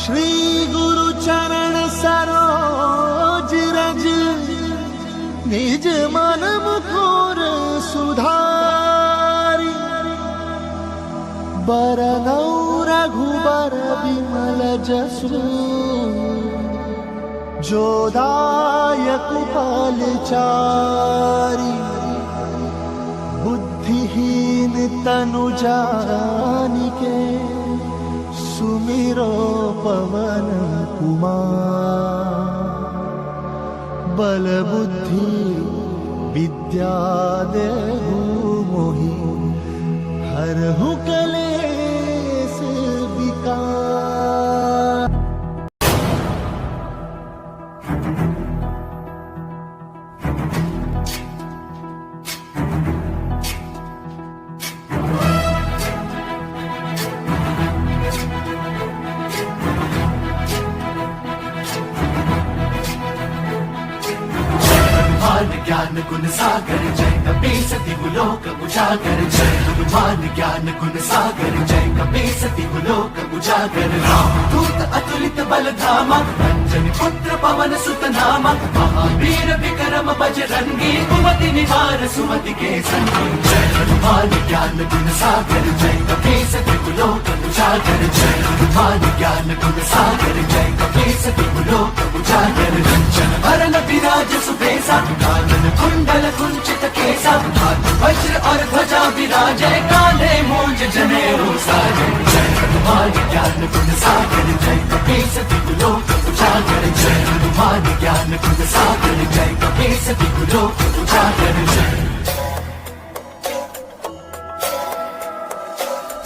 श्री गुरु चरण सरोज रज, निज मन मुकुर सुधारी। बरनौ रघुबर विमल जसु, जो दायक फलचारी। बुद्धिहीन तनु जानिके, सुमिरो पवन कुमार। बल बुद्धि विद्या देहु मोहि, हरहु कलेश विकार। ज्ञान गुण सागर जय कपीस तिहुलोक उजागर। जय हनुमान ज्ञान गुण सागर जय कपीस तिहुलोक उजागर। रामदूत अतुलित बल धामा, अंजनी पुत्र पवन सुत नामा। महावीर विक्रम बजरंगी, कुमति निवार सुमति के संगी। जय हनुमान ज्ञान गुण सागर जय कपीस तिहुलोक उजागर। जय हनुमान ज्ञान गुण सागर जय कपीस तिहुलोक उजागर। रंजन वरन विराज सुबेसा, कानन कुंडल कुंचित केसा। हाथ वज्र और ध्वजा विराजे, कांधे मूंज जनेऊ साजे। जय हनुमान ज्ञान गुण सागर जय कपीस तिहुलोक उजागर। जय हनुमान ज्ञान गुण सागर जय कपीस तिहुलोक उजागर। जय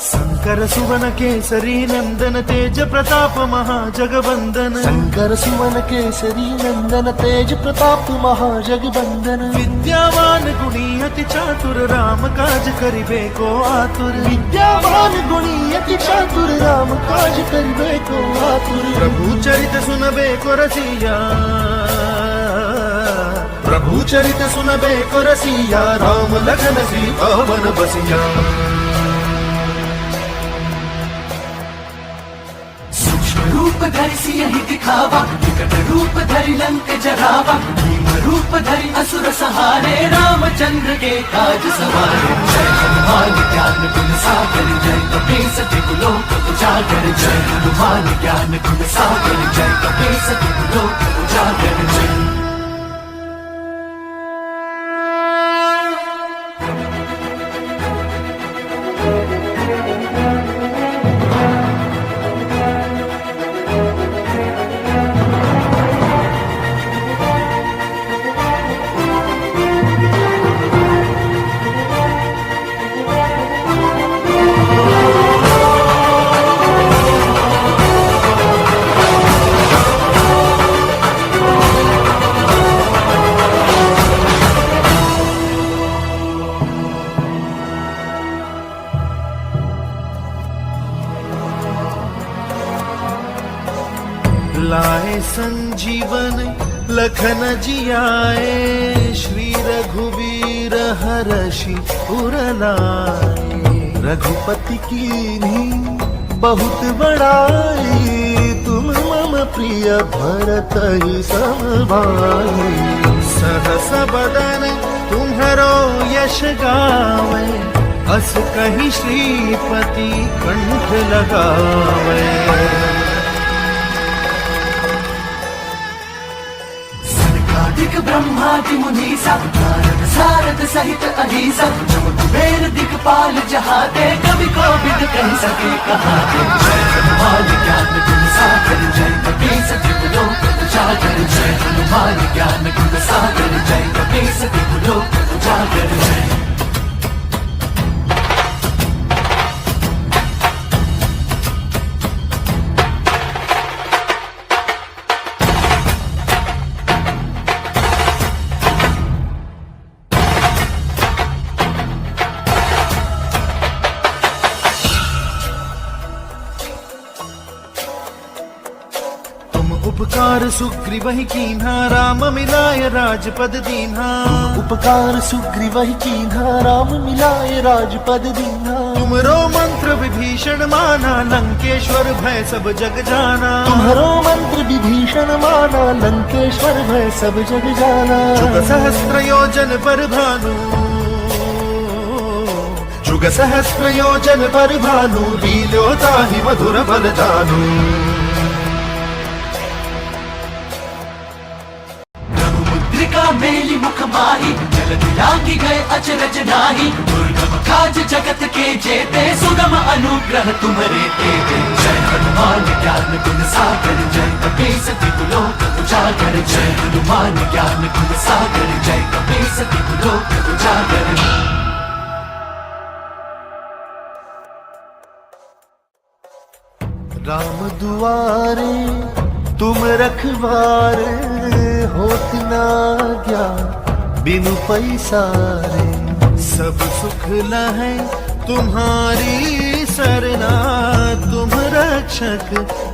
शंकर सुवन केसरी नंदन, तेज प्रताप महाजगवंदन। शंकर सुवन केसरी नंदन, तेज प्रताप महाजगवंदन। विद्यावान गुणी अति चातुर, राम काज करिबे को आतुर। विद्यावान गुणी अति चातुर, राम काज करिबे को आतुर। प्रभु चरित सुनबे को रसिया, प्रभु चरित सुनबे को रसिया। राम लखन सीता वन बसिया। रूप धरि सियहि दिखावा, विकट रूप धरि लंक जरावा। भीम रूप धरि असुर सहारे, रामचंद्र के काज सवारे। जय हनुमान ज्ञान गुण सागर जय कपीस तिहुलोक उजागर। जय हनुमान ज्ञान गुण सागर जय कपीस तिहुलोक उजागर। जय लाए संजीवन लखन जियाए, श्री रघुवीर हरषि उर लाए। रघुपति कीन्ही बहुत बड़ाई, तुम मम प्रिय भरत ही सम भाई। सहस बदन तुम्हरो यश गावे, अस कहीं श्रीपति कंठ लगावे। दिक ब्रह्मादि मुनीसा, नारद सारद सहित अहिसा। जम कुबेर दिक्पाल जहाते, कवि कोविद कह सके कहाते। जय हनुमान ज्ञान गुण सागर जय कपीस तिहुलोक उजागर। जय हनुमान ज्ञान गुण सागर जय कपीस तिहुलोक उजागर। जय उपकार उपकार सुग्रीव कीन्हा राम मिलाय राजपद दीन्हा। उपकार सुग्रीव कीन्हा राम मिलाय राजपद दीन्हा। तुमरो मंत्र विभीषण माना लंकेश्वर भय सब जग जाना। तुम्हारो मंत्र विभीषण माना लंकेश्वर भय सब जग जाना। जुग सहस्त्र योजन पर भानु, जुग सहस्त्र योजन पर भानु, लील्यो ताहि मधुर बल जानु। मुद्रिका मेली मुख माही, जल दिलांगी गए अचरज नाही। दुर्गम काज जगत के जेते, सुगम अनुग्रह तुम्हारे तेते। जय हनुमान ज्ञान गुण सागर, जय कपीस तिहु लोक उजागर। जय हनुमान ज्ञान गुण सागर, जय कपीस तिहु लोक उजागर। राम दुआरे तुम रखवारे, होत ना ज्ञान बिनु पैसारे। सब सुख लहै तुम्हारी सरना, तुम रक्षक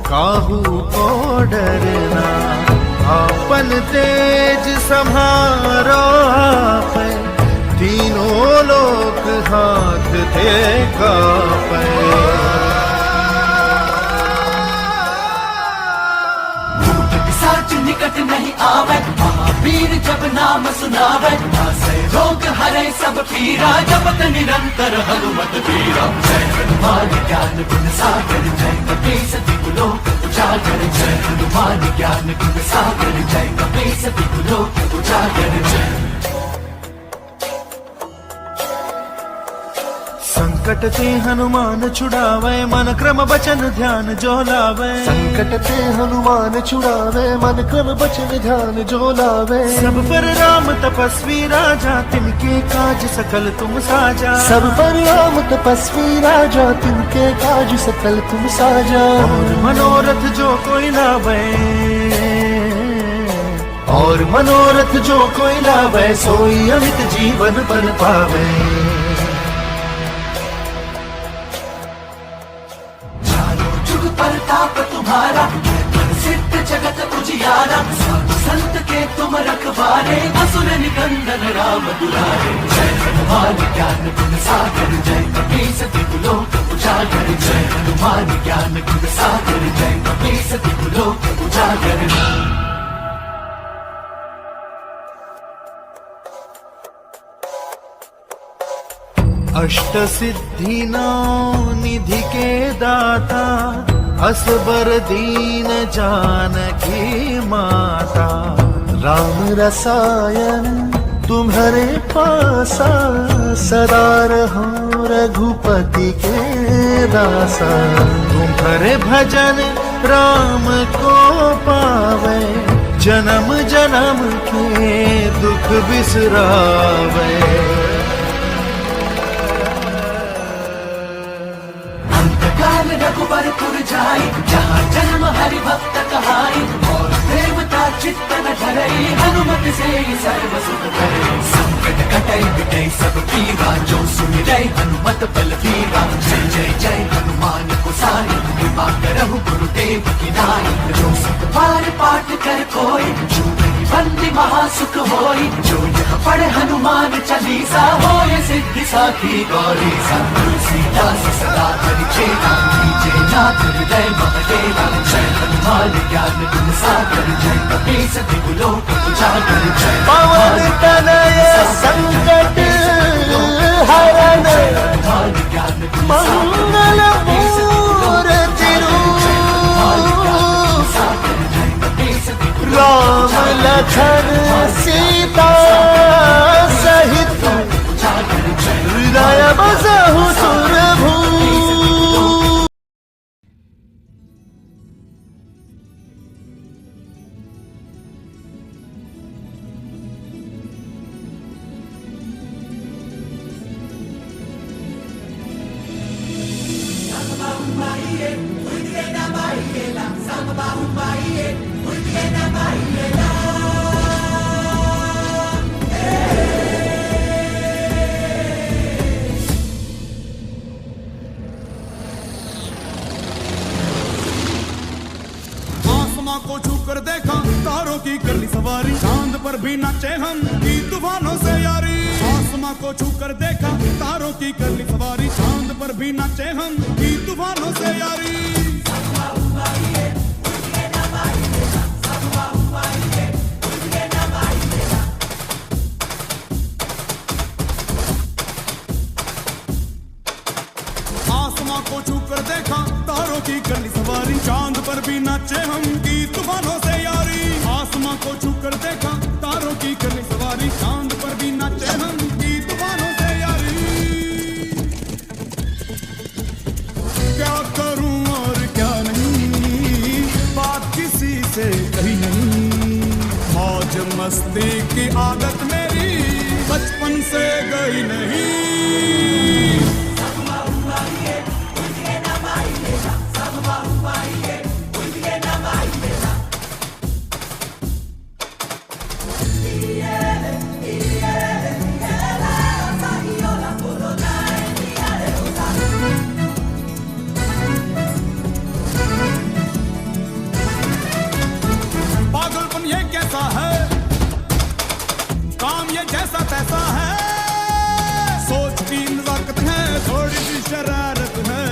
काहू को डरना। आपन तेज सम्हारो आपै, तीनों लोक हाथ थे कापै। निकट नहीं आवे, महावीर जब नाम सुनावे। नासै रोग हरै सब पीरा, जपत निरंतर हनुमत वीरा। जय हनुमान ज्ञान गुण सागर, जय कपीस तिहु लोक उजागर। जय हनुमान ज्ञान गुण सागर, जय कपीस तिहु लोक उजागर। जय संकट ते हनुमान छुड़ावे, मन क्रम वचन ध्यान जो लावे। संकट ते हनुमान छुड़ावे, मन क्रम वचन ध्यान जो लावे। सब पर राम तपस्वी राजा, तिनके काज सकल तुम साजा। सब पर राम तपस्वी राजा, तिनके काज सकल तुम साजा। और मनोरथ जो कोई लावे, और मनोरथ जो कोई लावे, सोई अमित जीवन बन पावे। प्रताप तुम्हारा, सिद्ध जगत उजियारा। साधु संत के तुम रखवारे, असुर निकंदन राम दुलारे। जय हनुमान ज्ञान गुण सागर, जय कपीस तिहु लोक उजागर। जय हनुमान ज्ञान गुण सागर, जय कपीस तिहु लोक उजागर। अष्ट सिद्धि नौ निधि के दाता, असबर दीन जानकी माता। राम रसायन तुम्हारे पासा, सदा रहो रघुपति के दासा। तुम्हारे भजन राम को पावे, जन्म जन्म के दुख बिसरावे। रघुबरपुर जाई, जहाँ जन्म हरि भक्त कहाई। और देवता चित्त न धरई, हनुमत से सर्व सुख करे। संकट कटई मिटई सब पीरा, जो सुमिरै हनुमत बल बीरा। जय जय जय हनुमान गोसाई, कृपा करहु गुरुदेव की नाई। जो सब बार पाठ कर कोई, छूटहि बंदी महासुख होई। जो यह पढ़े हनुमान चालीसा, होय सिद्धि साखी गौरीसा। तुलसीदास सदा हरि चेता, कीजे नाथ हृदय महडेरा। जय हनुमान ज्ञान गुण सागर, जय कपीस तिहु लोक उजागर। जय पवन तनय संकट हरण, मंगल मूर्ति राम लखन सीता सहित, हृदय बसहु सुरभू। पर भी नाचे हम की तूफानों से यारी। आसमां को छू कर देखा तारों की कर ली सवारी, चांद पर भी नाचे हम की तूफानों से यारी। आसमां को छू कर देखा तारों की कर ली सवारी, चांद पर भी नाचे हम की तूफानों से यारी। आसमां को छू कर देखा तारों की कर ली सवारी, चांद पर भी नाचे हम की तूफानों से यारी। क्या करूं और क्या नहीं, बात किसी से कही नहीं। मौज मस्ती की आदत मेरी बचपन से गई नहीं। पागलपन ये कैसा है, काम ये जैसा तैसा है। सोच की नजाकत है, थोड़ी सी शरारत है।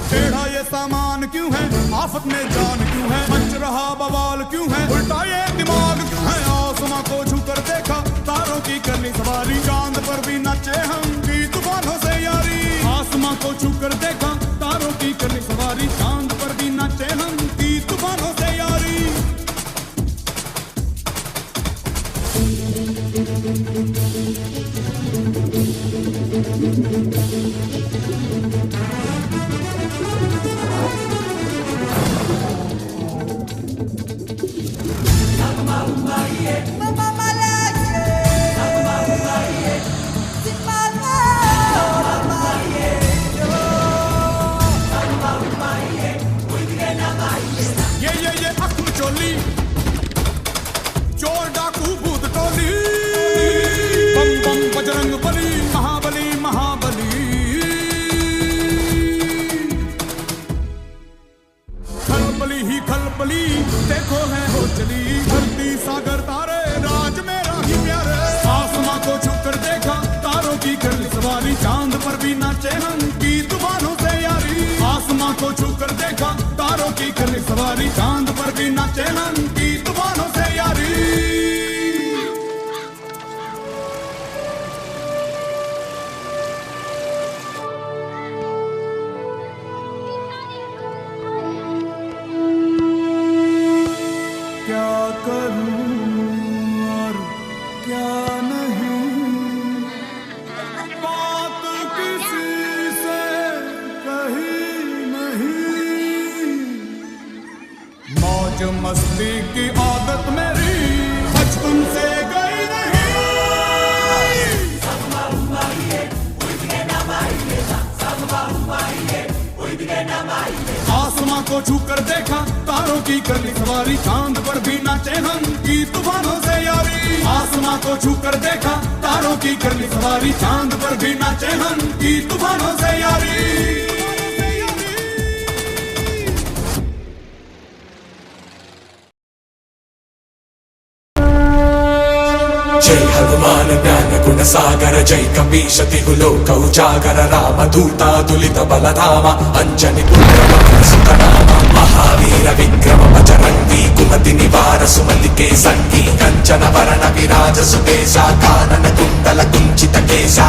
टेढ़ा ये सामान क्यों है, आफत में जान क्यों है, मच रहा बवाल क्यों है, उल्टा ये दिमाग क्यों है। आसमां को छू कर देखा तारों की कर ली सवारी, चांद पर भी नाचे हम की तूफानों से यारी। आसमां को छू कर देखा तारों की कर ली सवारी, चांद पर भी नाचे हम की तूफानों से यारी। ये अक्ल चोली, चोर डाकू भूत टोली, बम बम बजरंग बली, महाबली महाबली। खलबली ही खलबली देखो है हो चली, धरती सागर तारे राज मेरा ही प्यारे। आसमां को छू कर देखा तारों की कर ली सवारी, चांद पर भी नाचे हम की तूफानों से यारी। आसमां को छू कर देखा तारों की कर ली सवारी, चांद पर भी नाचे हम की तूफानों से यारी। क्या करूं और क्या नहीं, बात किसी से कही नहीं। मौज मस्ती की आदत मेरी बचपन से गई नहीं। आसमां को छू कर देखा तारों की कर ली सवारी, चांद पर भी नाचे हम की तूफानों से यारी। आसमां को छू कर देखा तारों की कर ली सवारी, चांद पर भी नाचे हम की तूफानों से यारी। जय हनुमान ज्ञान गुण सागर, जय कपीश तिहु लोक उजागर। राम दूतातुलित बलधामा, अंजनी पुत्र पवन सुत नामा। महावीर विक्रम बजरंगी, कुमति निवार सुमति के संगी। कंचन वरण विराज सुबेशा, कानन कुंडल कुंचित केशा।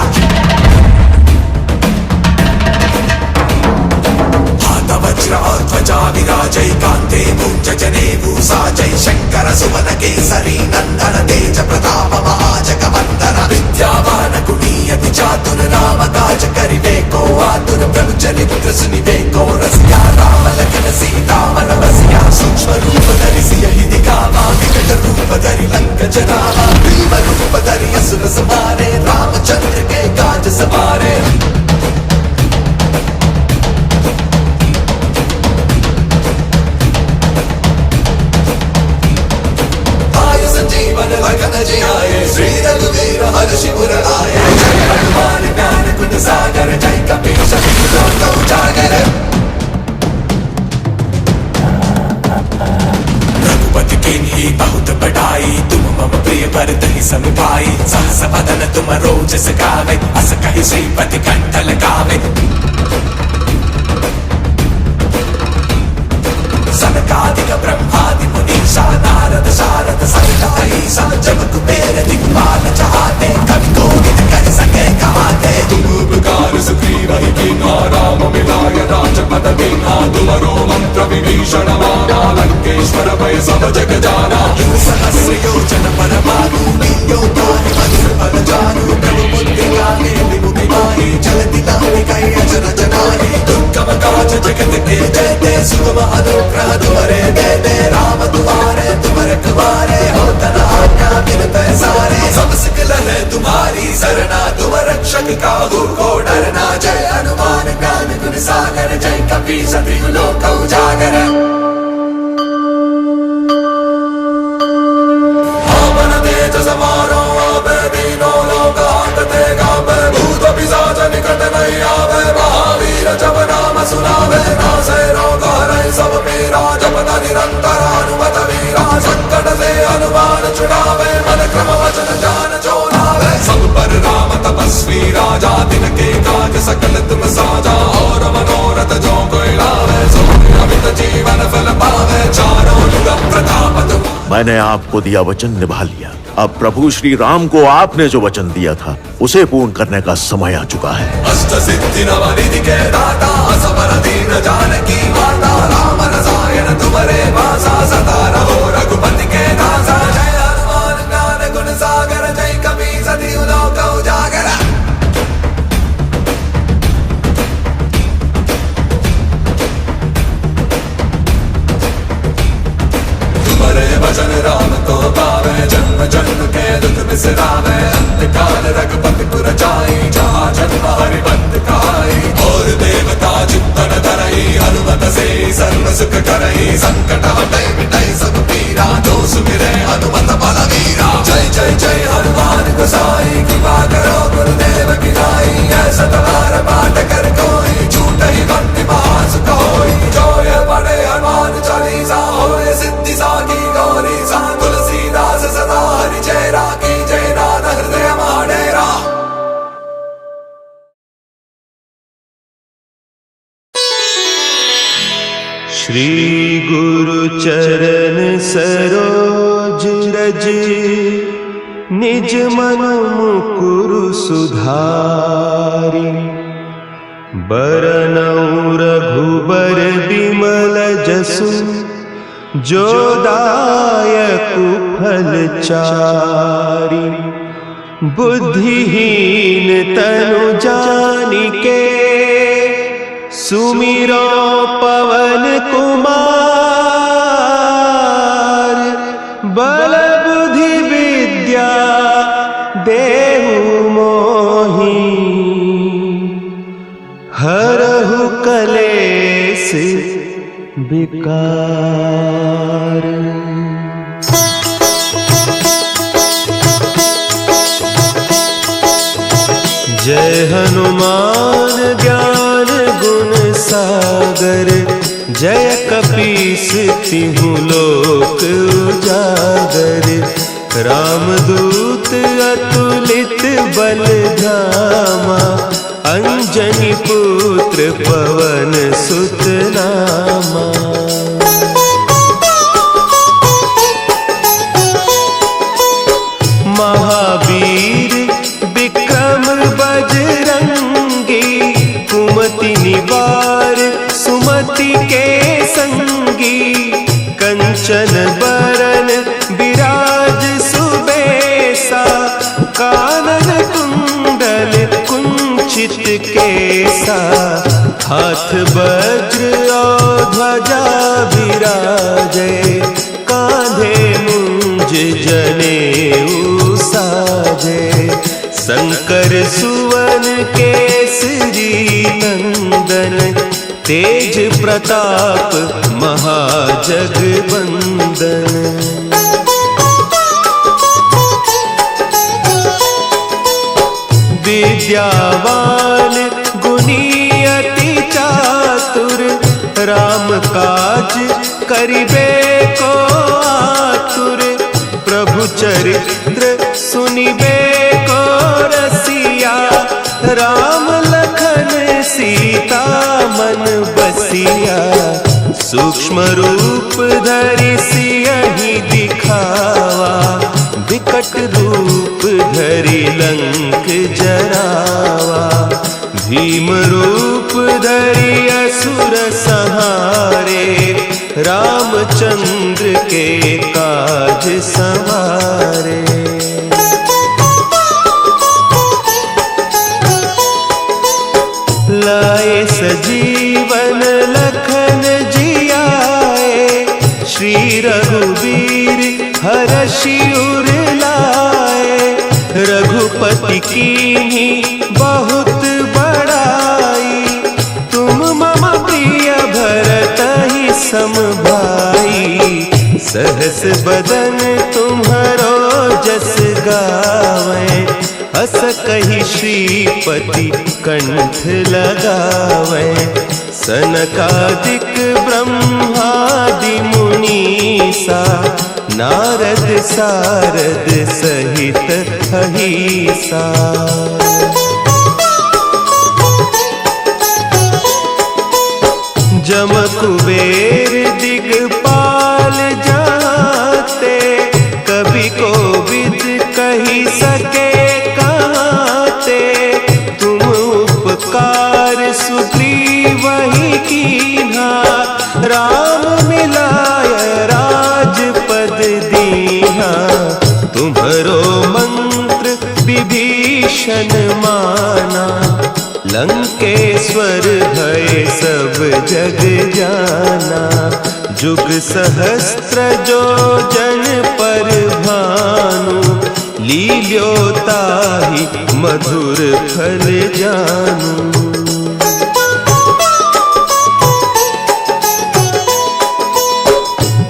हाथ वज्र और ध्वजा विराजै, कांधे मूंज जनेऊ साजै। शंकर सुवन केसरी नंदन, तेज प्रताप महाजगवंदन। विद्यावान गुणीयति चातुर, राम काज करिबे को आतुर। प्रभु चरित्र सुनिबे को रसिया, राम लखन सीता मन बसिया। सूक्ष्म रूप धरि सियहि दिखावा, विकट रूप धरि लंक जरावा। भीम रूप धरि असुर संहारे, रामचंद्र के काज सवारे। लगन जियाए, श्री रघुवीर हर्षि उर आए। जय हनुमान ज्ञान गुण सागर, जय कपीश तिहु लोक उजागर। पाई, तुम मम प्रिय भरत ही समभाई। सहस वदन तुम रोजस गावे, अस कहि श्रीपति कंठ लगावे। सनकादिक ब्रह्मादि मुनीषा, नारद शारद सहित अहिसा। जब कुबेर दिक्पाल चाहते, कवि कोविद कर सके कहाते। तुम उपकार सुग्रीव ही कीन्हा, राम मिलाय राजपद दीन्हा। तुमरो मंत्र विभीषण माना, लंकेश्वर भय सब जग जाना। सहस्र योजन पर मारू, लील्यो ताहि मधुर फल जानू। प्रभु मुद्रिका लागे विमुखि माही, जलति लागे कहि अचरज नाहि। दुर्गम काज जगत के जेते, सुगम अनुग्रह तुम्हारे देते। राम तुम्हारे तुम रखवारे, होत न आज्ञा बिन पैसारे। सब सिकल है तुम्हारी सरना, तुम रक्षक काहू को डरना। जय हनुमान ज्ञान गुण सागर, जय कपीस तिहु लोक उजागर। पवन तेज समारो आवे, दीनों लोक हांकते कांपे। भूत पिशाच निकट नहीं आवे, महावीर जब नाम सुनावे। नासै रोग हरै सब पीरा, जपत निरंतर हनुमत वीरा। संकट से हनुमान छुड़ावे, मन क्रम वचन ध्यान जो लावे। सब पर राम तपस्वी राजा, तिनके काज सकल तुम साजा। और मनोरथ जो कोई लावे, सो अमित जीवन फल पावे। चारों युग प्रताप तुम। मैंने आपको दिया वचन निभा लिया। अब प्रभु श्री राम को आपने जो वचन दिया था उसे पूर्ण करने का समय आ चुका है। अष्ट सिद्धि नवनिधि के दाता, असबर दीन जानकी माता। राम रसायन तुम्हारे भाषा, सदा रहो रघुपति के दासा। जय हनुमान ज्ञान गुण सागर, जय कपीस तिहु लोक उजागर। तुम्हारे भजन राम को पावे, जन्म जन्म के दुख बिसरावे। अंतकाल रघुपति पुर जाई, जहाँ जन्म हरि भक्त कहाई। और देवता चित्तन धरई, हनुमत से सर्व सुख करई। संकट हटै मिटै सब पीरा, जो सुमिरै हनुमत बलवीरा। जय जय जय हनुमान गोसाई, कृपा करो गुरुदेव की नाई। ऐसा तुम्हारा पाठ कर कोई, छूटहि बंदी महासुख होई। जो ये पढ़े हनुमान चालीसा, होए सिद्धि साखी गौरी सा। तुलसीदास सदा हरि चेरा, की जय नाथ हृदय माडेरा। श्री गुरु चरण सरोज रज, निज मन मुकुरु सुधारि। बरनउँ रघुबर बिमल जसु, जो दायकु फल चारि। बुद्धिहीन तनु जानिके, सुमिरो पवन कुमार। बल बुद्धि विद्या देहु मोहि, हरहु कलेस विकार। जय हनुमान ज्ञान गुण सागर, जय कपीस तिहु लोक उजागर। रामदूत अतुलित बल धामा, अंजनी पुत्र पवन सुत नामा। महावीर विक्रम बजरंगी, कुमति निवार सुमति के संगी। कंचन बरन विराज सुबेसा, कानन कुंडल कुंचित केसा। हाथ वज्र और ध्वजा विराजे, कांधे मुंज जनेऊ साजे। शंकर सुवन केसरी नंदन, तेज प्रताप महाजगवंदन। विद्यावान गुणी अति चातुर, राम काज करिबे को आतुर। प्रभु चरित्र सुनिबे को रसिया, राम लखन सीता मन बसिया। सूक्ष्म रूप धरि सियहि दिखावा, विकट रूप धरि लंक जरावा। भीम रूप धरि असुर संहारे, रामचंद्र के काज संवारे। लाए सजीवन लखन जियाए, श्री रघुवीर हरषि उर लाए। रघुपति कीन्ही बहुत बड़ाई, तुम मम प्रिय भरतहि सम भाई। सहस बदन तुम्हरो जस गावें, हस कहि श्रीपति कंठ लगावें। सनकादिक ब्रह्मादि मुनीसा, नारद सारद सहित अहिसा। जम कुबेर दिगपाल जाते, कवि कोविद कही सके कहते। तुम उपकार सुग्रीवहि कीन्हा, राम मिलाय राजपद दीन्हा। तुम्हरो मंत्र विभीषण माना, लंकेश्वर भय सब जग जाना। जुग सहस्त्र जो जन पर भानु, लील्योताहि मधुर फल जानू।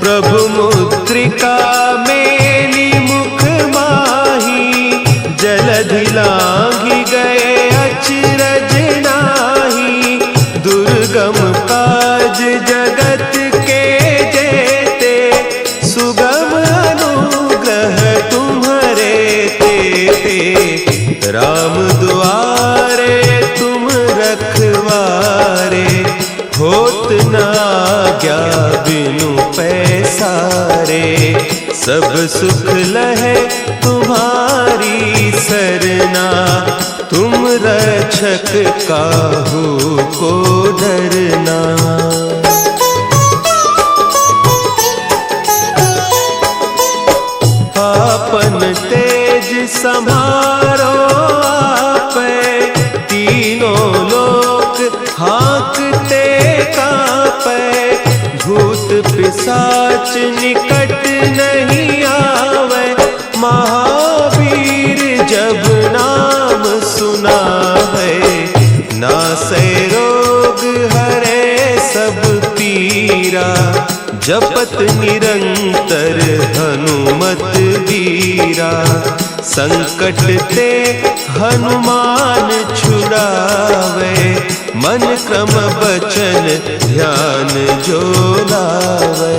प्रभु मुद्रिका मेली मुख माही, जलधि लांघि गए अचरज नाही। दुर्गम काज जगत के जेते, सुगम अनुग्रह तुम्हरे तेते। राम दुआरे तुम रखवारे, होत न आज्ञा बिनु पैसारे। सब सुख लहे तुम्हारी सरना, तुम रक्षक काहू को डरना। आपन तेज समारो आपै, तीनों लोक हाँकते कांपै। भूत पिशाच निकट नहीं आवे, महावीर जब नाम सुनावे। नासै रोग हरे सब पीरा, जपत निरंतर हनुमत बीरा। संकट ते हनुमान छुड़ावे, मन क्रम बचन ध्यान जो लावे।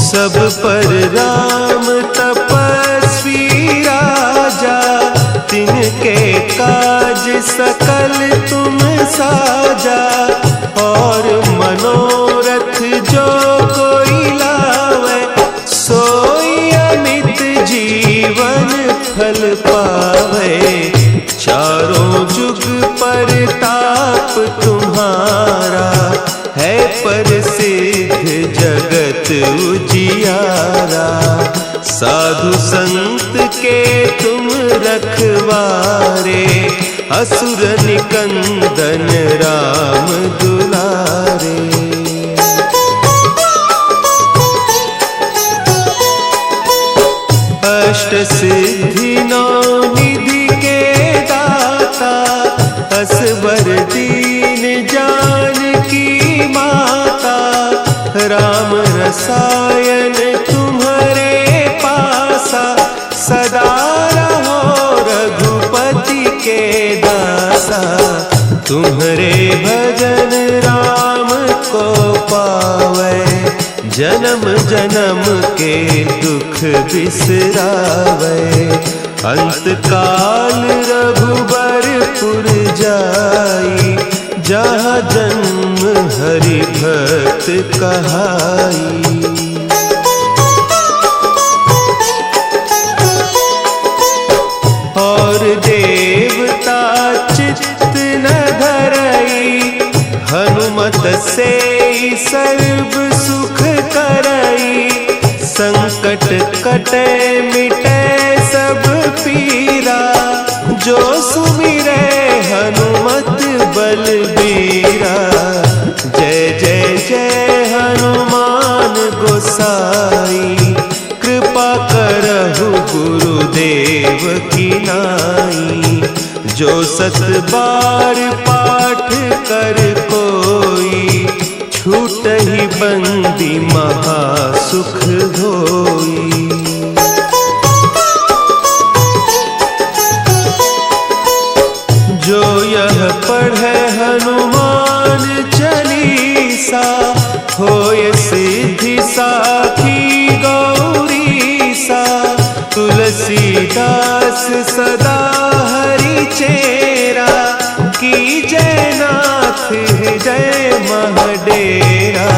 सब पर राम तपस्वी राजा, तिनके काज सकल तुम साजा। और मनोरथ जो कोई लावे, सोई अमित जीवन फल पावे। चारों जुग परताप तुम्हारा, है प्रसिद्ध जगत उजियारा। साधु संत के तुम रखवारे, असुर निकंदन राम दुलारे। अष्ट सिद्धि नौ निधि के दाता, असवर दीन जानकी माता। राम रसायन तुम्हारे पासा, सदा रहो रघुपति के दासा। तुम्हारे भजन राम को पावे, जन्म जन्म के दुख बिसरावे। अंत काल रघुबरपुर जाई, जहाँ जन्म हरि भक्त कहाई। और देवता चित्त न धरई, हनुमत से सर्व सुख करई। संकट कटे मिटे सब पीरा, जो सुमिरे हनुमत बलबीरा। जय जय जय हनुमान गोसाई, कृपा करहु गुरुदेव की नाई। जो सत बार पाठ कर कोई, छूटहि बंदी महासुख होई। जो यह पढ़े हनुमान चालीसा, होय सिद्धि साखी गौरीसा। तुलसीदास सदा हरि चेरा, की जयनाथ हृदय महडेरा।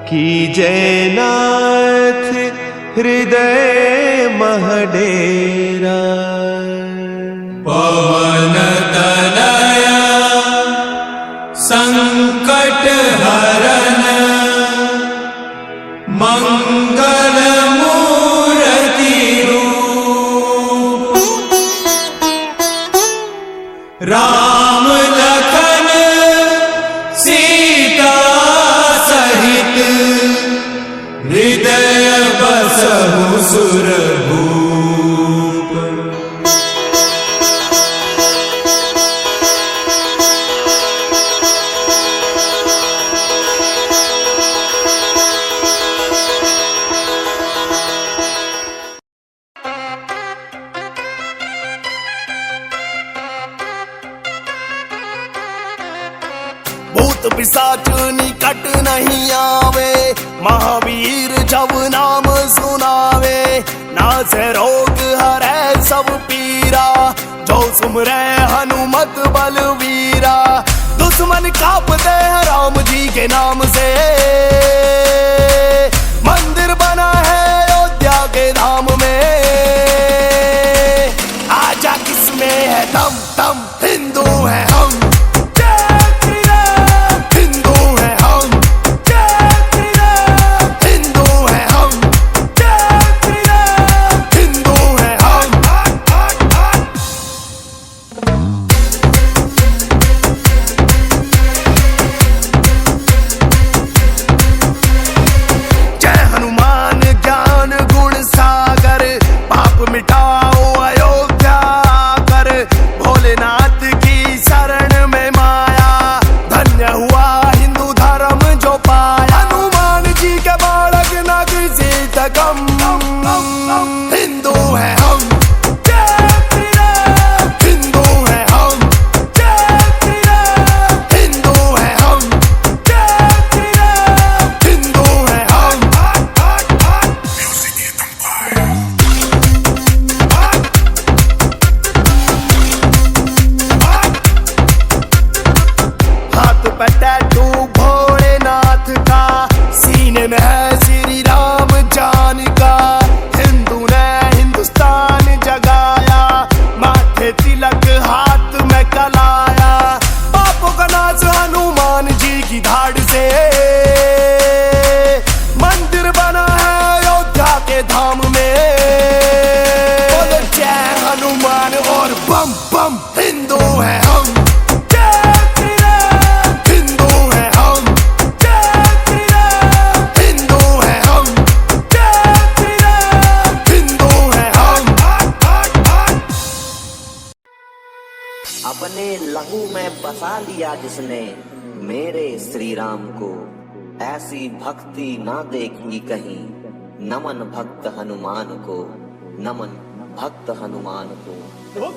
की जयनाथ हृदय महडेरा। पवन तनया संकट हरन, मंगल मूर्ति रूप। राम लखन सीता सहित, हृदय बसहु सुरभूप। भूत पिशाच निकट नहीं आवे, महावीर जब नाम सुनावे। नासे रोग हरै सब पीरा, जो सुमरै हनुमत बलवीरा। दुश्मन कांपते हैं राम जी के नाम से, मंदिर बना है अयोध्या के धाम में। आजा किसमें है दम दम, हिंदू है हम। अपने लहू में बसा लिया जिसने मेरे श्री राम को, ऐसी भक्ति ना देखी कहीं। नमन भक्त हनुमान को, नमन भक्त हनुमान को।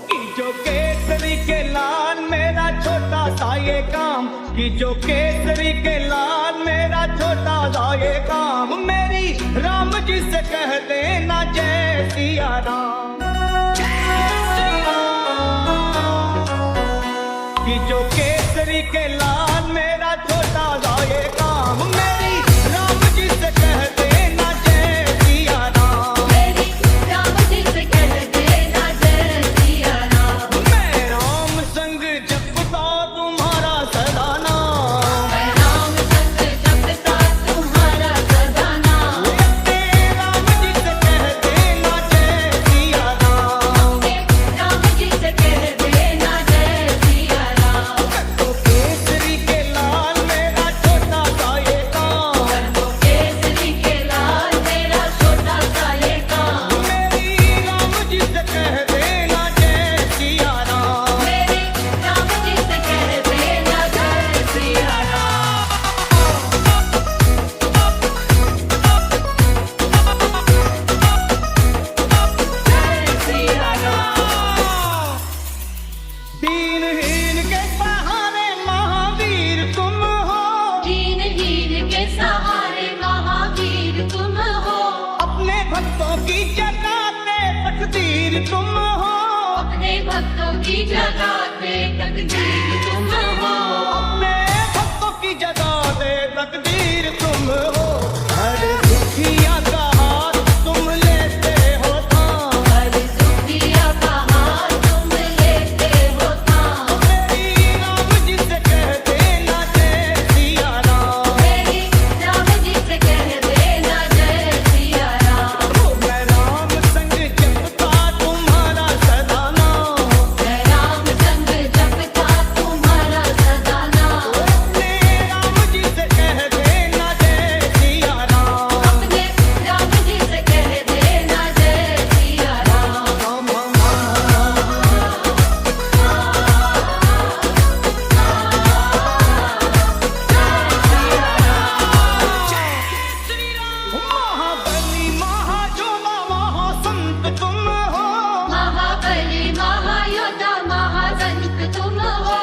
कि जो केसरी के लाल मेरा छोटा सा ये काम, कि जो केसरी के लाल मेरा छोटा सा ये काम, मेरी राम जी से कह देना जय सिया राम। कि जो केसरी के लाल मेरा छोटा सा ये काम, मेरी राम जी से कह देना जय सिया राम। मेरी राम जी से कह देना जय सिया राम। मैं राम संग जपता तुम्हारा सदा नाम, मैं राम संग जपता तुम्हारा सदा नाम। राम जी से कह देना जय सिया राम। राम जी से कह देना जय सिया राम। तो केसरी के लाल मेरा छोटा सा ये काम, वो केसरी के लाल मेरा छोटा सा ये काम, मेरी राम जी से कह देना जय सिया राम। मेरी राम जी से कह देना जय सिया राम। जय सिया राम। दीनहीन के सहारे महावीर तुम हो, दीनहीन के सहारे महावीर तुम हो। अपने भक्तों की जगाते तकदीर तुम हो, अपने भक्तों की जगाते तकदीर तुम हो। अपने भक्तों की जगाते तकदीर तुम हो। हर दुखिया का हाथ तुम लेते हो थाम, हर दुखिया का हाथ तुम लेते हो थाम। मेरी राम जी से कह देना जय सिया राम। मेरी राम जी से कह देना जय सिया राम। मैं राम संग जपता तुम्हारा सदा नाम, मैं राम संग जपता तुम्हारा सदा नाम। अपने राम जी से कह देना जय सिया राम। अपने राम जी से कह देना जय सिया राम। महाबली महाजोधा महासंत तुम हो, महाबली महायोद्धा महासंत तुम हो।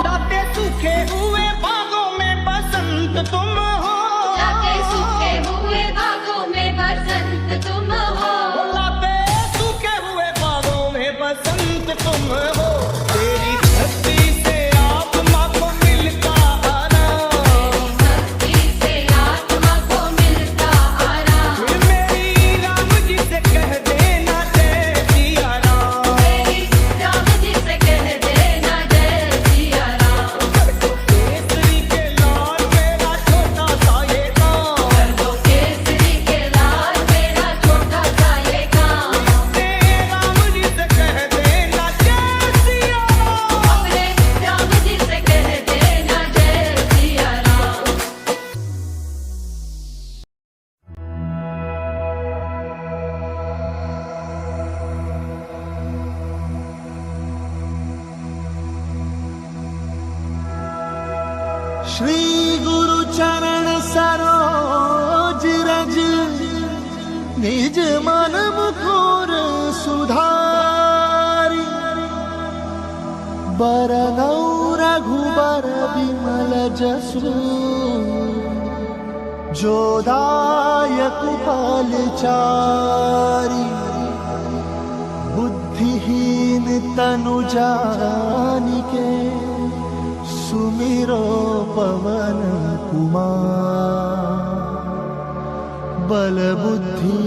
लाते सूखे हुए बागों में बसंत तुम हो, जाते सूखे हुए बागों में बसंत तुम हो। लाते सूखे हुए बागों में बसंत तुम हो। तेरी धरती से आत्मा को मिलता आराम, भक्ति से आत्मा को मिलता आराम। मेरी राम जी से कह देना जय सिया राम। मेरी राम जी से कह देना जय सिया राम। केसरी के लाल मेरा छोटा सा ये काम, वो केसरी के लाल मेरा छोटा सा ये काम, राम जी से कह देना जय सिया राम। अपने राम जी से कह देना जय सिया राम। श्री गुरु चरण सरोज रज, निज मन मुकुर सुधारी। बरनौ रघुबर विमल जसु, जो दायक फलचारी। बुद्धिहीन तनु जानिके, सुमिरो पवन कुमार। बल बुद्धि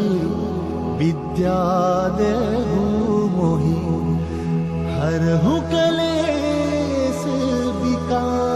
विद्या देहु मोहि, हरहु कलेश विकार।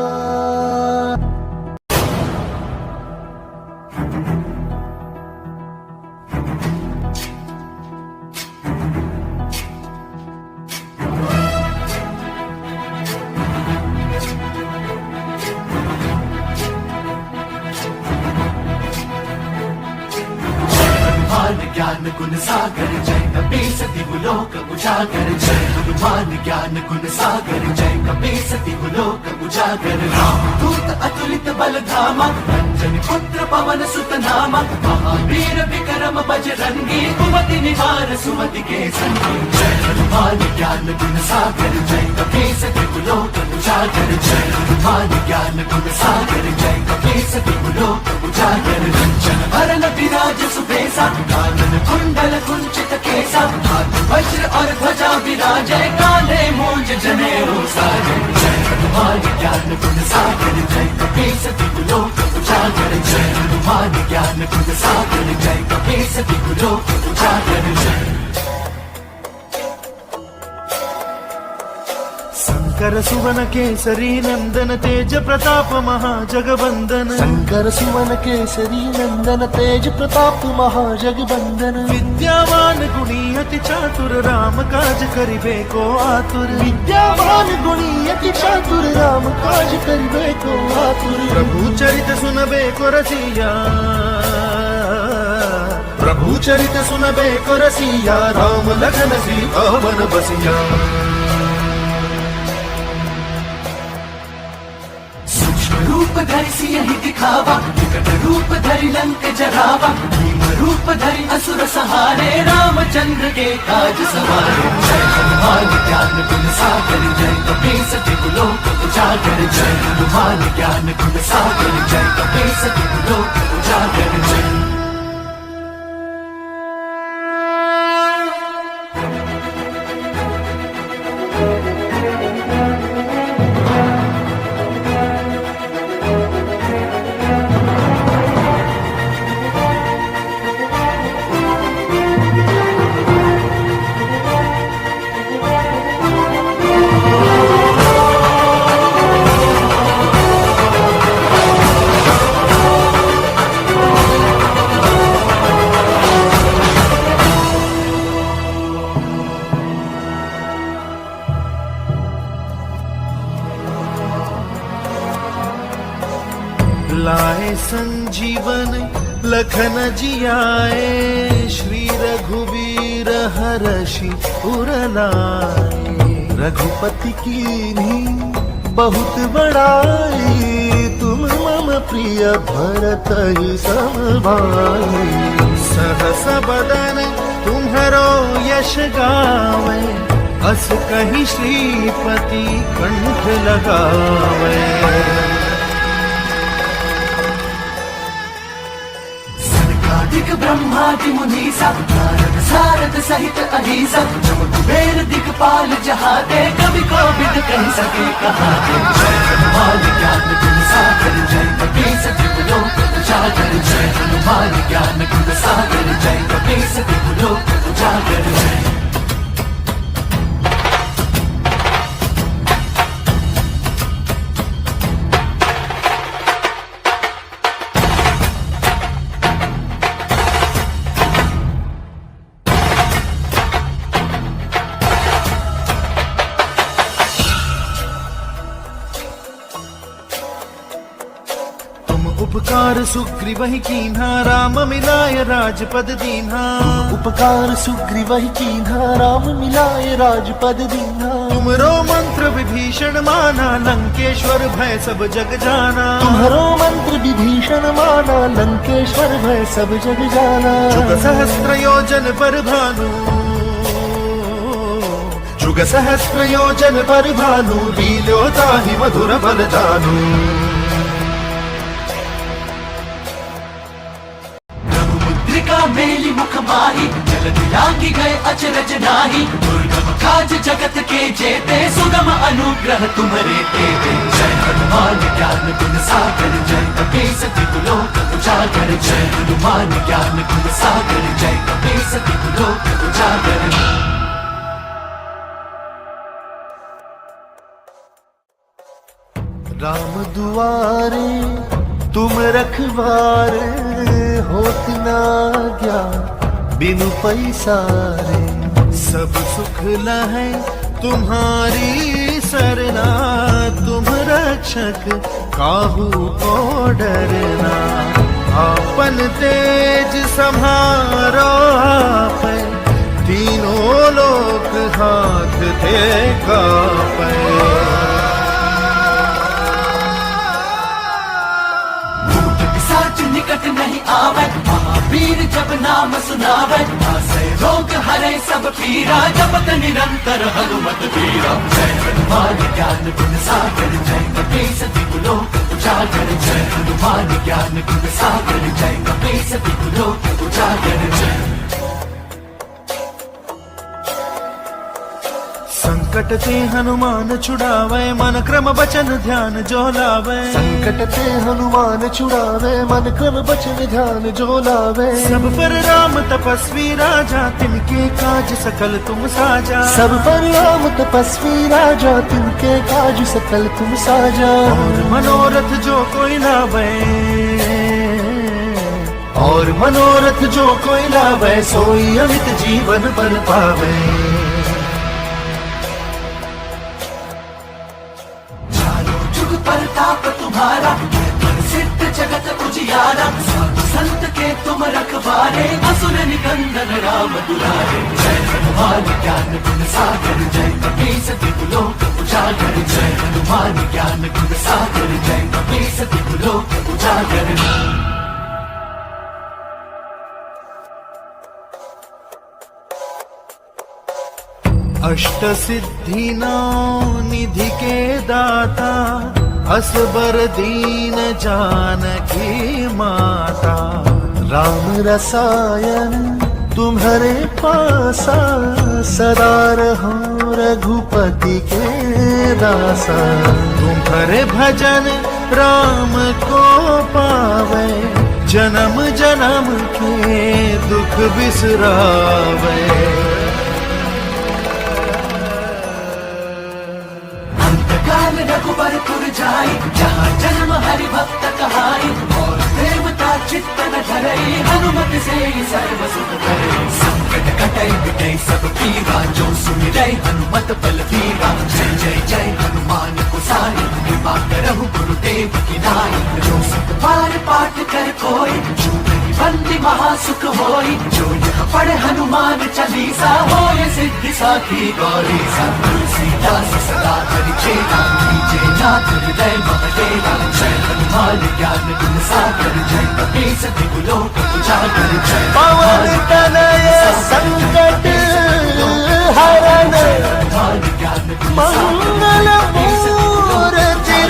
ज्ञान गुण सागर जय कपीसति लोक उजागर जय हनुमान ज्ञान गुण सागर जय कपीसति लोक उजागर रामदूत अतुलित बल धामा अंजनी पुत्र पवन सुत नामा महावीर विक्रम बजरंगी कुमति निवार सुमति के संगी जय हनुमान ज्ञान गुण सागर जय कपीसति लोक उजागर जय हनुमान ज्ञान गुण सागर जय कपीसति लोक उजागर रंजन भरन विराज सुबेसा कानन कुंडल कुंचित केसा हाथ वज्र और ध्वजा विराजय काले मूंज जनेऊ साजय जय हनुमान ज्ञान गुण सागर जय कपीसति लोक उजागर जय हनुमान ज्ञान गुण सागर जय कपीसति लोक उजागर जय शंकर सुवन केसरी नंदन तेज प्रताप महाजगबंदन शंकर सुवन केसरी नंदन तेज प्रताप महाजगबंदन विद्यावान गुणी अति चातुर राम काज करिबे को आतुर विद्यावान गुणी अति चातुर राम काज करिबे को आतुर प्रभु चरित सुनबे को रसिया प्रभु चरित सुनबे को रसिया राम लखन सीता वन बसिया रूप धरि सियहि दिखावा विकट रूप धरि लंक जरावा भीम रूप धरि असुर सहारे रामचंद्र के काज सवारे जय हनुमान ज्ञान गुण सागर जय कपीसति लोक उजागर जय हनुमान ज्ञान गुण सागर जय कपीसति लोक उजागर जय लाए संजीवन लखन जियाए श्री रघुवीर हरषि उर लाए रघुपति कीन्ही बहुत बड़ाई तुम मम प्रिय भरत ही सम भाई सहस बदन तुम्हरो यश गावे अस कहि श्रीपति कंठ लगावे दिक ब्रह्मादि मुनीसा नारद सारद सहित अहिसा जम कुबेर दिक्पाल जहाते कवि कोविद कह सके कहाते जय हनुमान ज्ञान गुण सागर जय कपीसति लोक उजागर जय हनुमान ज्ञान गुण सागर जय कपीसति लोक उजागर जय उपकार सुग्रीवहि कीन्हा राम मिलाय राजपद दीन्हा उपकार सुग्रीवहि कीन्हा राम मिलाय राजपद दीन्हा तुमरो मंत्र विभीषण माना लंकेश्वर भय सब जग जाना तुम्हारो मंत्र विभीषण माना लंकेश्वर भय सब जग जाना जुग सहस्त्र योजन पर भानु जुग सहस्त्र योजन पर भानु लील्यो ताहि मधुर बल जानू मेली मुख माही जलधि लांगी गए अचरज नाही दुर्गम काज जगत के जेते सुगम अनुग्रह तुम्हारे तेते जय हनुमान ज्ञान गुण सागर जय कपीसति लोक उजागर जय हनुमान ज्ञान गुण सागर जय कपीसति लोक उजागर राम दुआरे तुम रखवारे होत ना ज्ञान बिनु पैसारे सब सुख लहै तुम्हारी सरना तुम रक्षक काहू को डरना आपन तेज सम्हारो आप तीनों लोक हाथ थे कांपे। साच निकट नहीं आवे, महावीर जब नाम सुनावे, नासे रोग हरे सब पीरा, जपत निरंतर हनुमत वीरा। जय हनुमान ज्ञान गुण सागर, जय कपीस तिहु लोक उजागर। जय हनुमान ज्ञान गुण सागर, जय कपीस तिहु लोक उजागर। जय संकट ते हनुमान छुड़ावे, मन क्रम बचन ध्यान जो लावे। संकट ते हनुमान छुड़ावे, मन क्रम बचन ध्यान जो लावे। सब पर राम तपस्वी राजा, तिनके काज सकल तुम साजा। सब पर राम तपस्वी राजा, तिनके काज सकल तुम साजा। और मनोरथ जो कोई लावे, और मनोरथ जो कोई लावे, सोई अमित जीवन बन पावे। प्रताप तुम्हारा, सिद्ध जगत उजियारा। संत के तुम रखवारे, असुर निकंदन राम दुलारे। जय हनुमान ज्ञान गुण सागर, जय कपीस तिहु लोक उजागर। जय हनुमान ज्ञान गुण सागर, जय कपीस तिहु लोक उजागर। अष्ट सिद्धि नौ निधि के दाता, असबर दीन जानकी माता। राम रसायन तुम्हारे पासा, सदा रहो रघुपति के दासा। तुम्हारे भजन राम को पावे, जन्म जन्म के दुख बिसरावे। काल रघुबरपुर जाई, जहाँ जन्म हरि भक्त कहाई। और देवता चित्त न धरई, हनुमत से सर्व सुख करे। संकट कटई मिटई सब पीरा, जो सुमिरै हनुमत बल बीरा। जय जय जय हनुमान गोसाई, कृपा करहु गुरुदेव की नाई। जो सुख पार पाठ कर कोई, बंदी महासुख होई। जो यह पढ़े हनुमान चालीसा, होय सिद्धि साखी गौरी। तुलसीदास सदा हरि चेला, कीजे नाथ हृदय महडेला। जय हनुमान ज्ञान गुण सागर, जय कपीस तिहु लोक उजागर। जय पवन तनय संकट हरण, मंगल मूर्ति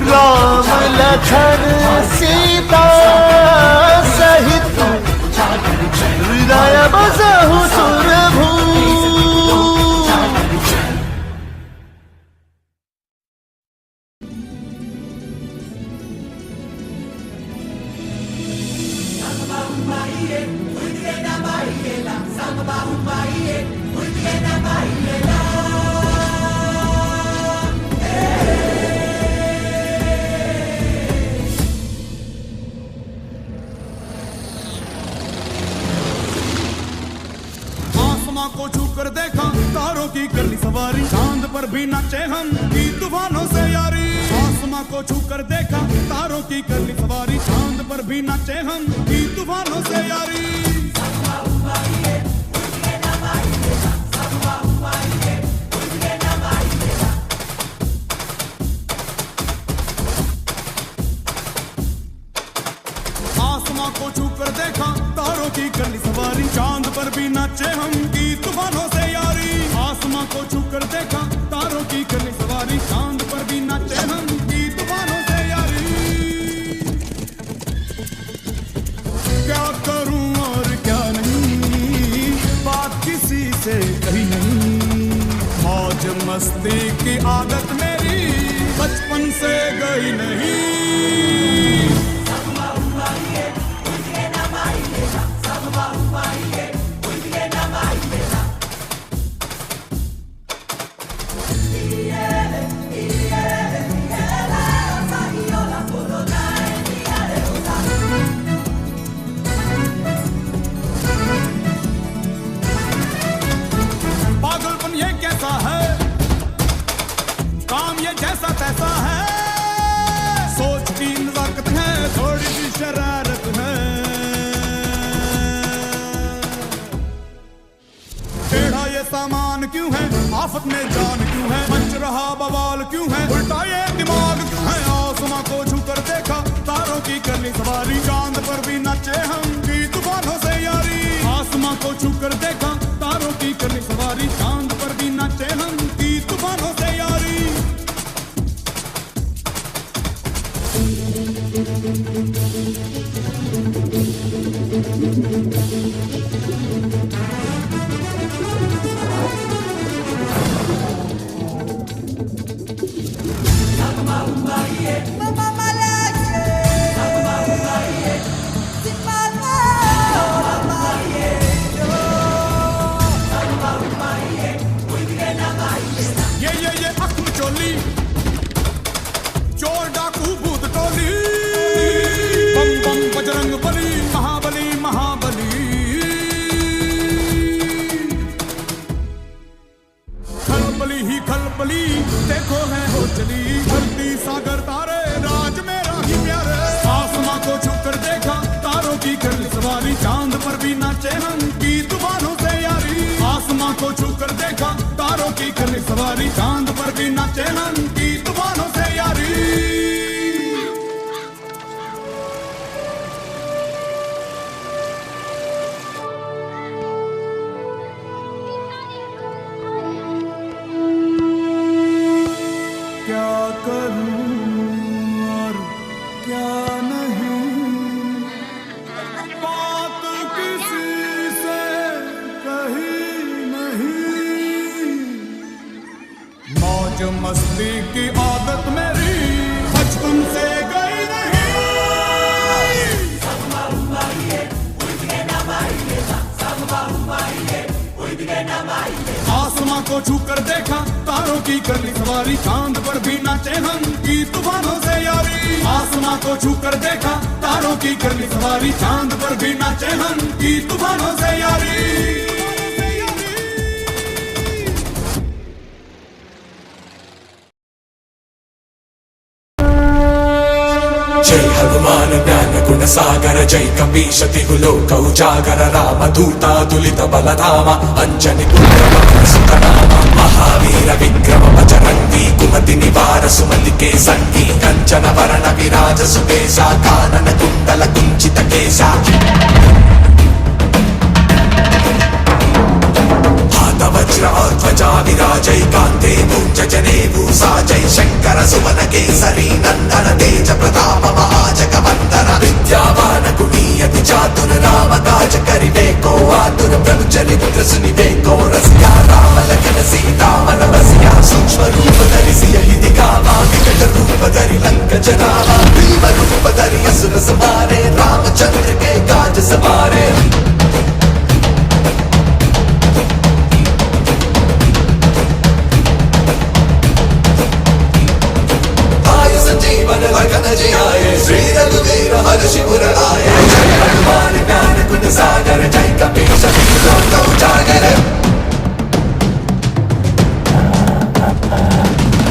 राम लखन सीता सहित, हृदय बसहु सुरभू। को छू कर देखा, तारों की कर ली सवारी। चांद पर भी नाचे हम, की तूफानों से यारी। आसमां को छू कर देखा, तारों की कर ली सवारी। चांद पर भी नाचे हम, की तूफानों से यारी। आसमां को छू कर देखा, तारों की कर ली सवारी। चांद पर भी नाचे हम, की तूफानों से यारी। आसमां को छू कर देखा, तारों की कर ली सवारी। चांद पर भी नाचे हम, की तूफानों से यारी। क्या करूं और क्या नहीं, बात किसी से कही नहीं। मौज मस्ती की आदत मेरी बचपन से गई नहीं। पागलपन ये कैसा है, काम ये जैसा तैसा है। सोच की नजाकत है, थोड़ी सी शरारत है। परेशान क्यों है, आफत में जान क्यों है, मच रहा बवाल क्यों है, उल्टा ये दिमाग क्यों है। आसमां को छू कर देखा, तारों की कर ली सवारी, चांद पर भी नाचे हम की तूफानों से यारी। आसमां को छू कर देखा, तारों की कर ली सवारी, चांद पर भी नाचे हम की तूफानों से यारी। ये अक्ल चोली, चोर डाकू भूत टोली, बम बम बजरंग बली, महाबली महाबली। खलबली ही खलबली, देखो है हो चली, धरती सागर तारे, राज मेरा ही प्यारे। आसमां को छू कर देखा, तारों की कर ली सवारी, चांद पर भी नाचे हम की तूफानों से यारी। आसमां को छू कर देखा, तारों की कर ली सवारी, चांद पर भी नाचे हम की तूफानों से यारी। क्या करूं और क्या नहीं, बात किसी से कही नहीं। मौज मस्ती की आदत मेरी बचपन से गई नहीं। आसमां को छू कर देखा, तारों की कर ली सवारी, चांद पर भी नाचे हम की तूफानों से यारी। आसमां को छू कर देखा, तारों की कर ली सवारी, चांद पर भी नाचे हम की तूफानों से यारी। जय हनुमान ज्ञान गुण सागर, जय कपीश तिहु लोक उजागर, राम दूता तुलित बलधामा, अंजनी पुत्र पवन सुत नामा। महावीर विक्रम बजरंगी, कुमति निवार सुमति के संगी, कंचन वरण विराज सुबेशा, कानन कुंडल कुंचित केशा। वज्र और ध्वजा विराजय, कांते मूंज जनेऊ साजय, शंकर सुवन केसरी नंदन, तेज प्रताप महाजगवंदन। विद्यावान गुणीयति चातुर, राम काज करिबे को आतुर, प्रभु चरित्र सुनिबे को रसिया, राम लखन सीता मन बसिया। सूक्ष्म रूप धरि सियहि दिखावा, विकट रूप धरि लंक जरावा, भीम रूप धरि असुर संहारे, रामचंद्र के काज सवारे। लगन जियाए, श्री रघुवीर हर्षि उर आए। जय हनुमान ज्ञान गुण सागर, जय कपीश तिहु लोक उजागर।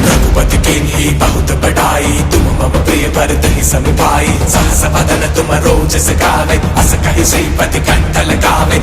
रघुपति कीन्ही बहुत बड़ाई, तुम मम प्रिय भरत ही सम भाई। सहस वदन तुम रोजस गावे, अस कहि श्रीपति कंठ लगावे।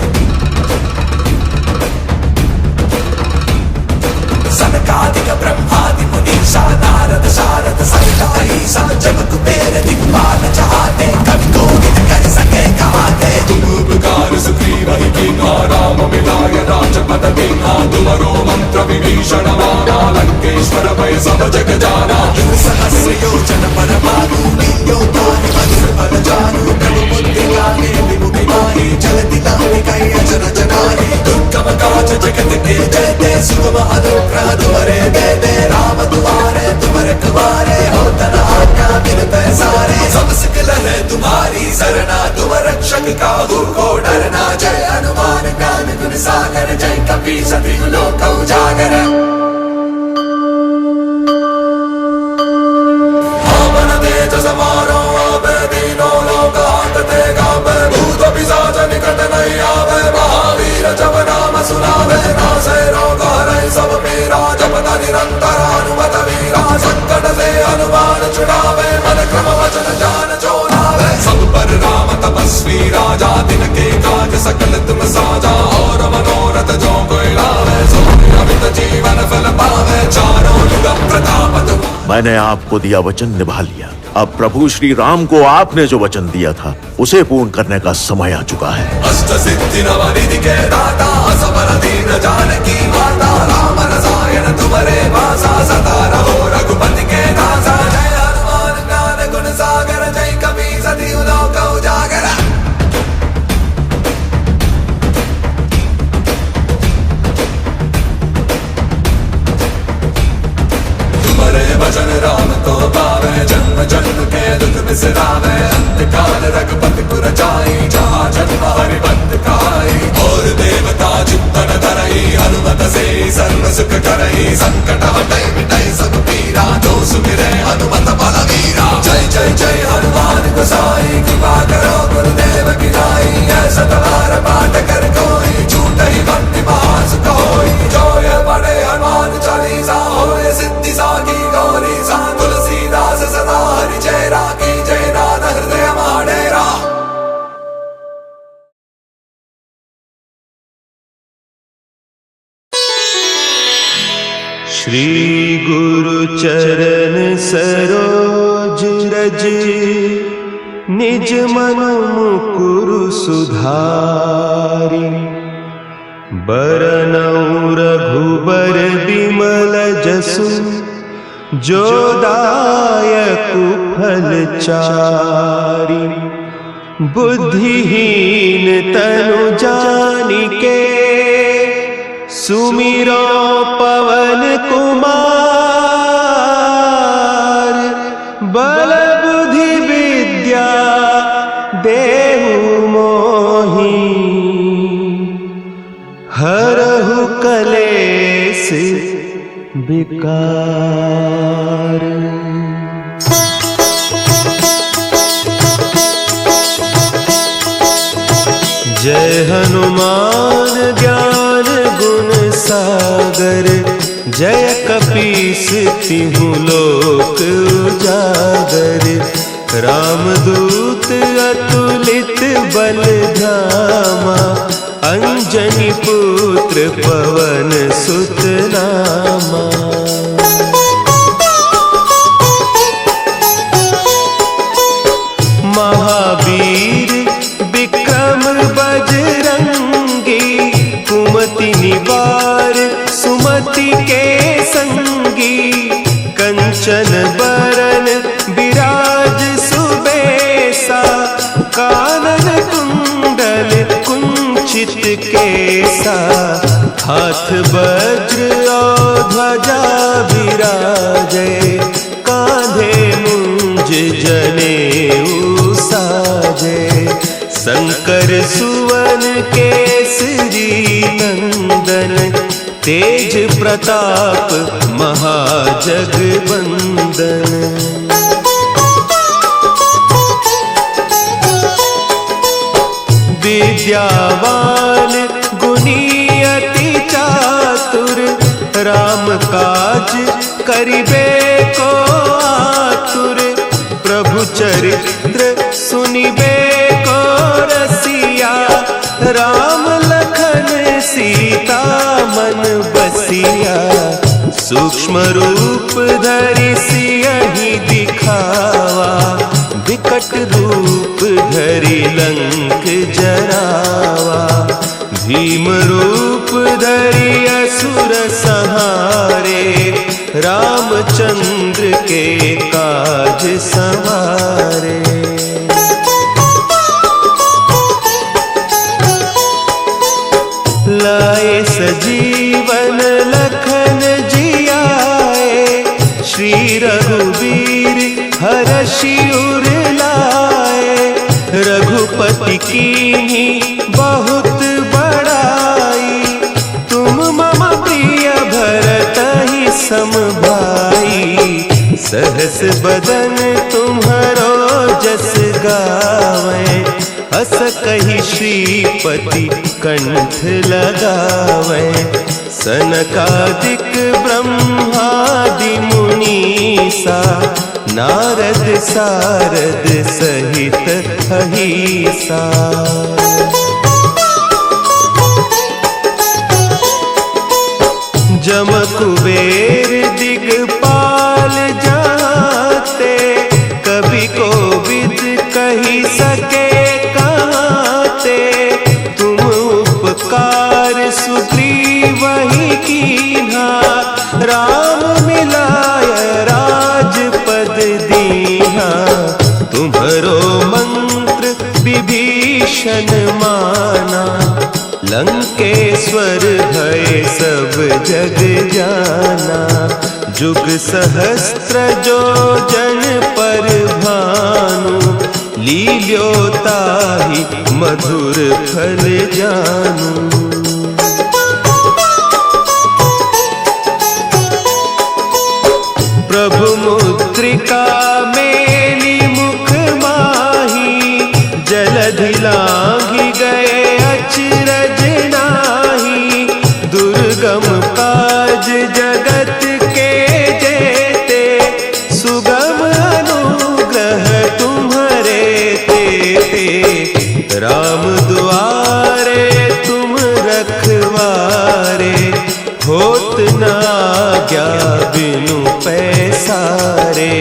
सनकादिक ब्रह्मादि मुनीषा, नारद शारद सहित अहीसा। जब कुबेर दिक्पाल चाहते, कवि कोविद कर सके कहाते। तुम उपकार सुग्रीव ही कीन्हा, राम मिलाय राजपद दीन्हा। तुमरो मंत्र विभीषण माना, लंकेश्वर भय सब जग जाना। सहस्र योजन पर भानु, लील्यो ताहि मधुर फल जानु। प्रभु मुद्रिकाले विमुखि माहि, जलति लाहि कहि अचरज नाहि। दुर्गम काज जगत के जेते, सुगम अनुग्रह तुम्हारे देते। राम तुम्हारे तुम रखवारे, होत न आज्ञा बिन पैसारे। सब सिकल है तुम्हारी सरना, तुम रक्षक काहू को डरना। जय हनुमान ज्ञान गुण सागर, जय कपीश तिहु लोक उजागर। पवन तेज समारो आवे, तीनों लोक हांकते गावे। भूत पिशाच निकट नहीं आवे, महावीर जब नाम सुनावे। नासे रोग हरै सब पीरा, जपत निरंतर हनुमत वीरा। संकट से हनुमान छुड़ावे, मन क्रम वचन ध्यान जो लावे। सब पर राम तपस्वी राजा, तिनके काज सकल तुम साजा। और मनोरथ जो कोई लावे, सो मैंने आपको दिया वचन निभा लिया। अब प्रभु श्री राम को आपने जो वचन दिया था उसे पूर्ण करने का समय आ चुका है। अष्ट सिद्धि नवनिधि के दाता असबर दीन जानकी माता राम रसायन तुम्हारे भाषा सदा रहो रघुपति के दासा। जय हनुमान ज्ञान गुण सागर जय कपी सती लोक उजागर। तुम्हारे भजन राम को पावे जन्म जन्म के दुख बिसरावे। अंतकाल रघुपति पुर जाई जहाँ जन्म हरि भक्त कहाई। और देवता चित्तन धरई हनुमत से सर्व सुख करई। संकट हटई मिटई सब पीरा जो सुमिरै हनुमत बलवीरा। जय जय जय हनुमान गोसाई कृपा करो गुरुदेव की नाई। ऐसा तवार पाठ कर कोई छूटई भक्ति महासुख होई। जो ये पढ़े हनुमान चालीसा होए सिद्धि साकी गौरी सा। तुलसीदास सदा हरि जय राखी जय नाथ हृदय माडेरा। श्री गुरु चरण सरोज रज निज मन मुकुरु सुधारि। बरनउँ रघुबर बिमल जसु जो दायकु फल चारि। बुद्धिहीन तनु जानिके सुमिरो पवन कुमार। बल बुद्धि विद्या देहु मोहि हरहु कलेस विकार। जय हनुमान ज्ञान गुण सागर। जय कपीस तिहु लोक उजागर। रामदूत अतुलित बल धामा। अंजनी पुत्र पवन सुत नामा। महावीर विक्रम बजरंगी। कुमति निवार सुमति के संगी। कंचन बरन विराज सुबेसा। कानन कुंडल कुंचित केसा। हाथ वज्र और ध्वजा विराजे। कांधे मुंज जनेऊ साजे। शंकर सुवन केसरी नंदन। तेज प्रताप महाजगबंदन। विद्यावान गुणी अति चातुर। राम काज करिबे को आतुर। प्रभु चरित्र सुनिबे को रसिया। राम लखन सीता मन बसिया। सूक्ष्म रूप धरि सियहि दिखावा। विकट रूप धरि लंक जरावा। भीम रूप धरि असुर संहारे। रामचंद्र के काज संवारे। लाए सजीवन लखन जियाए। श्री रघुवीर हरषि उर लाए। रघुपति कीन्ही बहुत बड़ाई। तुम मम प्रिय भरतहि सम भाई। सहस बदन तुम्हरो जस गावें। अस कहि श्रीपति कंठ लगावें। सनकादिक ब्रह्मादि मुनीसा। नारद सारद सहित अहीसा। जम कुबेर दिगपाल जाते, कभी कोविद कही सके कहते। तुम उपकार सुग्रीव ही कीन्हा, राम मिलाय राजपद दीन्हा। तुम्हरो मंत्र विभीषण माना, लंकेश्वर भय सब जग जाना। जुग सहस्त्र जो जन पर भानु, लील्योताहि मधुर फल जानू। प्रभु मुद्रिका मेली मुख माही, जलधि लांघि गए अचरज नाही। दुर्गम काज जगत के जेते, सुगम अनुग्रह तुम्हारे तेते। राम दुआरे तुम रखवारे, होत न आज्ञा बिनु पैसारे।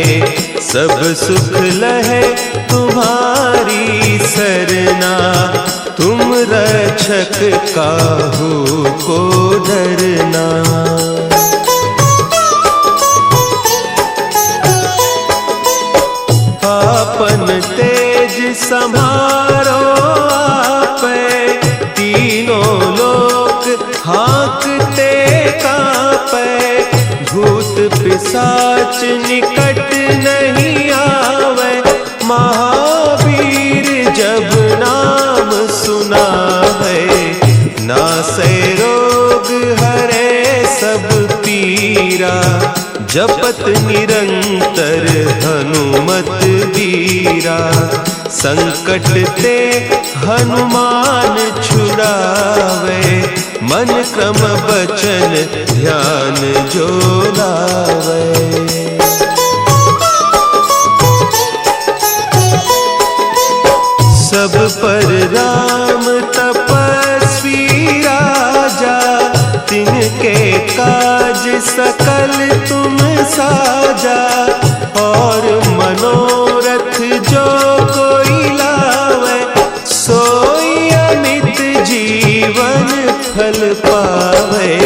सब सुख लहे तुम्हारी सरना, तुम रक्षक काहू को डरना। आपन तेज समारो आपै, तीनों लोक हाँकते कांपै। भूत पिशाच निकट नहीं आवे, महावीर जब नाम सुना है। नासै रोग हरे सब पीरा, जपत निरंतर हनुमत बीरा। संकट ते हनुमान छुड़ावे, मन क्रम बचन ध्यान जो लावे। सब पर राम तपस्वी राजा, तिनके काज सकल तुम साजा। और मनोरथ जो कोई लावे, सोई अमित जीवन फल पावे।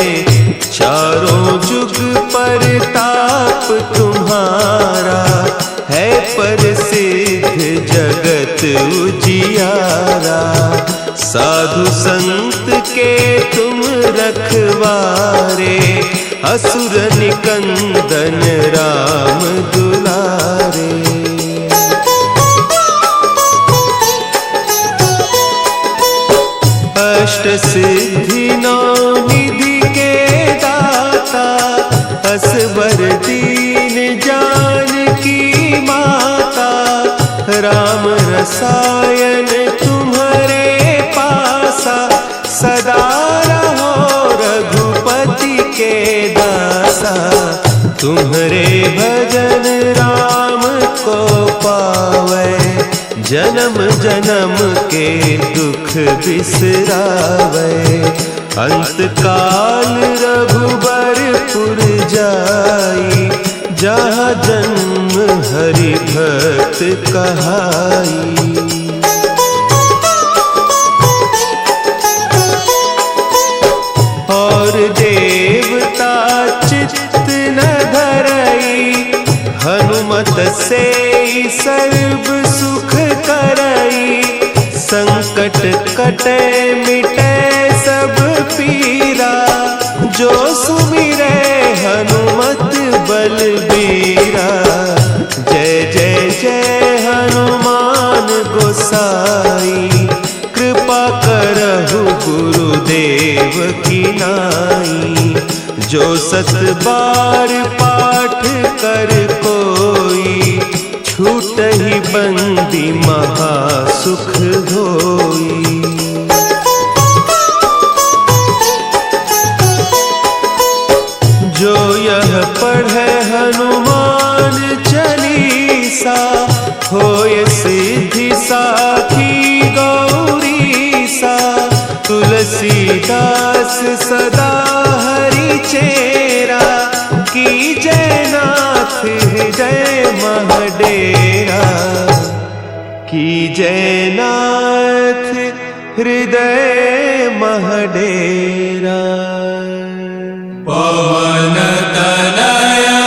चारों जुग परताप तुम्हारा, है प्रसिद्ध जगत उजियारा। साधु संत के तुम रखवारे, असुर निकंदन राम दुलारे। अष्ट सिद्धि नौ निधि के दाता, असवर दीन जानकी माता। राम रसायन तुम्हारे पासा, सदा रहो रघुपति के दासा। तुम्हारे भजन राम को पावे, जन्म जन्म के दुख बिसरावे। अंत काल रघुबरपुर जाई, जहाँ जन्म हरि भक्त कहाई। और देवता चित्त न धरई, हनुमत से सर्व सुख करई। संकट कटे मिटे सब पीरा, जो सुमिरे हनुमत बलबीरा। जय जय जय हनुमान गोसाई, कृपा करहु गुरुदेव की नाई। जो सत बार पाठ कर कोई, छूट ही बंदी महा सुख होई। जो यह पढ़े हनुमान चालीसा, होय सिद्धि साखी गौरीसा। तुलसीदास सदा हरि चेरा, डेरा, की जयनाथ हृदय मह डेरा। पवन तनया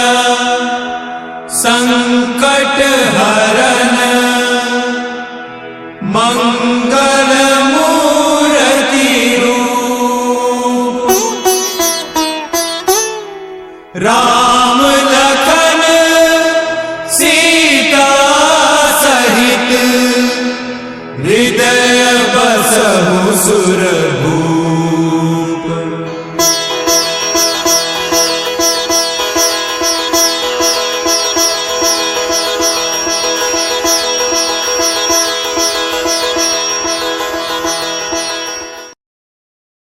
संकट हरन, मंगल मूर्ति रूप, राम लखन सीता सहित, हृदय बसहु सुर